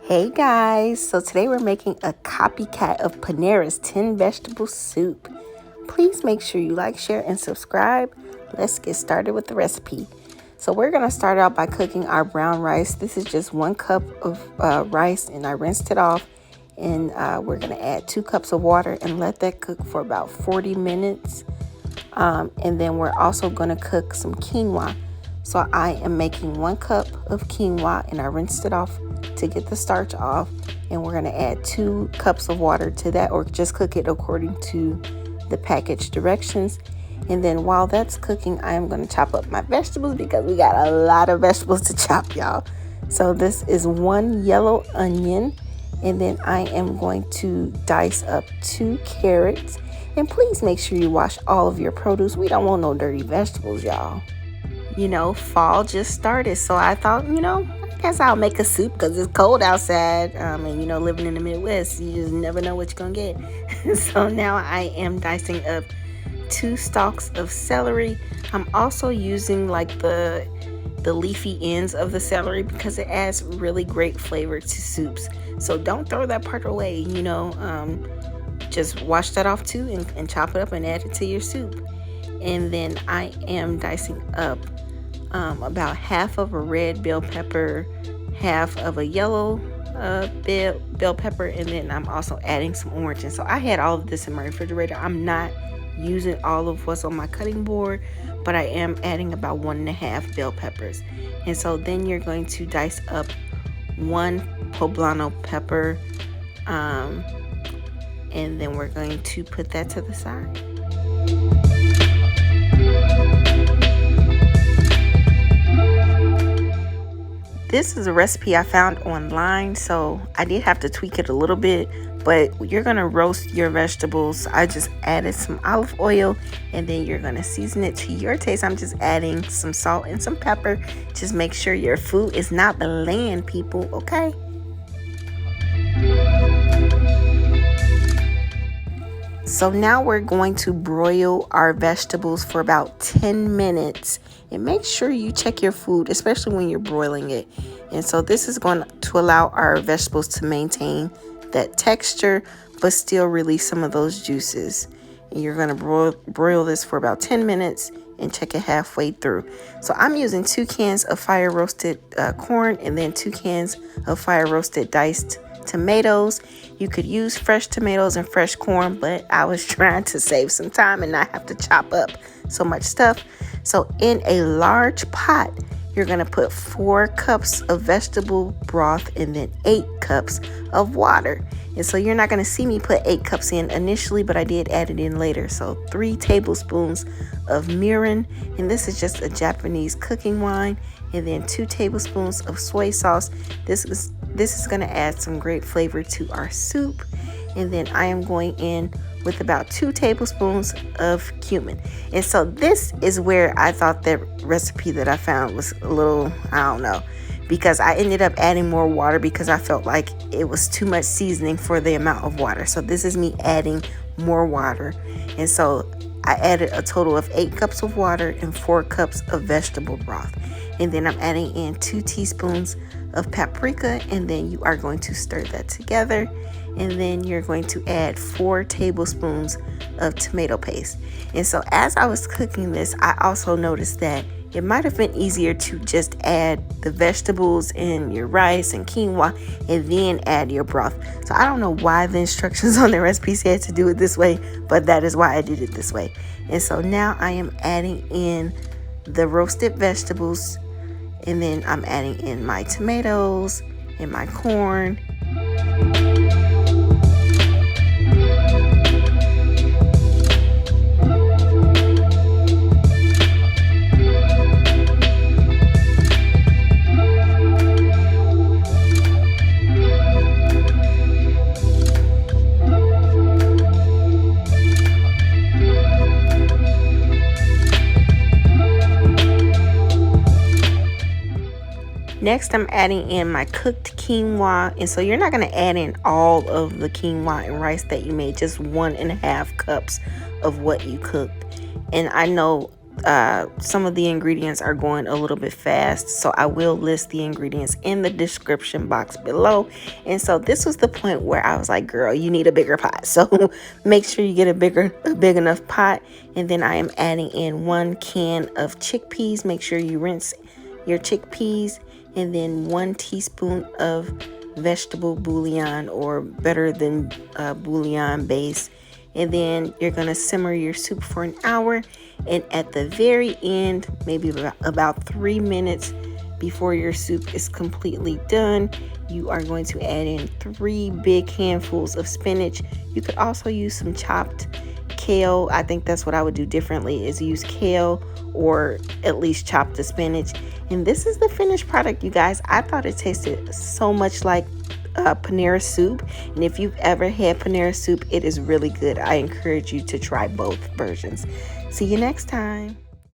Hey guys, so today we're making a copycat of Panera's 10 vegetable soup. Please make sure you like, share, and subscribe. Let's get started with the recipe. So we're going to start out by cooking our brown rice. This is just 1 cup of rice, and I rinsed it off. And we're going to add 2 cups of water and let that cook for about 40 minutes. And then we're also going to cook some quinoa. So I am making 1 cup of quinoa, and I rinsed it off to get the starch off. And we're going to add 2 cups of water to that, or just cook it according to the package directions. And then while that's cooking, I am going to chop up my vegetables because we got a lot of vegetables to chop, y'all. So this is 1 yellow onion, and then I am going to dice up 2 carrots. And please make sure you wash all of your produce. We don't want no dirty vegetables, y'all. You know, fall just started, so I thought, I guess I'll make a soup because it's cold outside. And living in the Midwest, you just never know what you're gonna get. So now I am dicing up 2 stalks of celery. I'm also using like the leafy ends of the celery because it adds really great flavor to soups. So don't throw that part away. Just wash that off too and chop it up and add it to your soup. And then I am dicing up about half of a red bell pepper, half of a yellow bell pepper, and then I'm also adding some orange. And so I had all of this in my refrigerator. I'm not using all of what's on my cutting board, but I am adding about 1.5 bell peppers. And so then you're going to dice up 1 poblano pepper, and then we're going to put that to the side. This is a recipe I found online, so I did have to tweak it a little bit, but you're going to roast your vegetables. I just added some olive oil, and then you're going to season it to your taste. I'm just adding some salt and some pepper. Just make sure your food is not bland, people, okay? So now we're going to broil our vegetables for about 10 minutes. And make sure you check your food, especially when you're broiling it. And so this is going to allow our vegetables to maintain that texture, but still release some of those juices. And you're going to broil this for about 10 minutes and check it halfway through. So I'm using 2 cans of fire roasted corn, and then 2 cans of fire roasted diced tomatoes. You could use fresh tomatoes and fresh corn, but I was trying to save some time and not have to chop up so much stuff. So in a large pot, you're going to put 4 cups of vegetable broth and then 8 cups of water. And so you're not going to see me put 8 cups in initially, but I did add it in later. So 3 tablespoons of mirin, and this is just a Japanese cooking wine, and then 2 tablespoons of soy sauce. This is going to add some great flavor to our soup. And then I am going in with about 2 tablespoons of cumin. And so this is where I thought that recipe that I found was a little, I don't know, because I ended up adding more water because I felt like it was too much seasoning for the amount of water. So this is me adding more water. And so I added a total of 8 cups of water and 4 cups of vegetable broth. And then I'm adding in 2 teaspoons of paprika, and then you are going to stir that together. And then you're going to add 4 tablespoons of tomato paste. And so as I was cooking this, I also noticed that it might have been easier to just add the vegetables and your rice and quinoa and then add your broth. So I don't know why the instructions on the recipe said to do it this way, but that is why I did it this way. And so now I am adding in the roasted vegetables, and then I'm adding in my tomatoes and my corn. Next, I'm adding in my cooked quinoa. And so you're not going to add in all of the quinoa and rice that you made, just 1.5 cups of what you cooked. And I know some of the ingredients are going a little bit fast, so I will list the ingredients in the description box below. And so this was the point where I was like, girl, you need a bigger pot. So make sure you get a big enough pot. And then I am adding in 1 can of chickpeas. Make sure you rinse your chickpeas, and then 1 teaspoon of vegetable bouillon, or better than bouillon base. And then you're going to simmer your soup for an hour. And at the very end, maybe about 3 minutes before your soup is completely done, you are going to add in 3 big handfuls of spinach. You could also use some chopped kale. I think that's what I would do differently, is use kale or at least chop the spinach. And this is the finished product, you guys. I thought it tasted so much like Panera soup, and if you've ever had Panera soup, it is really good. I encourage you to try both versions. See you next time.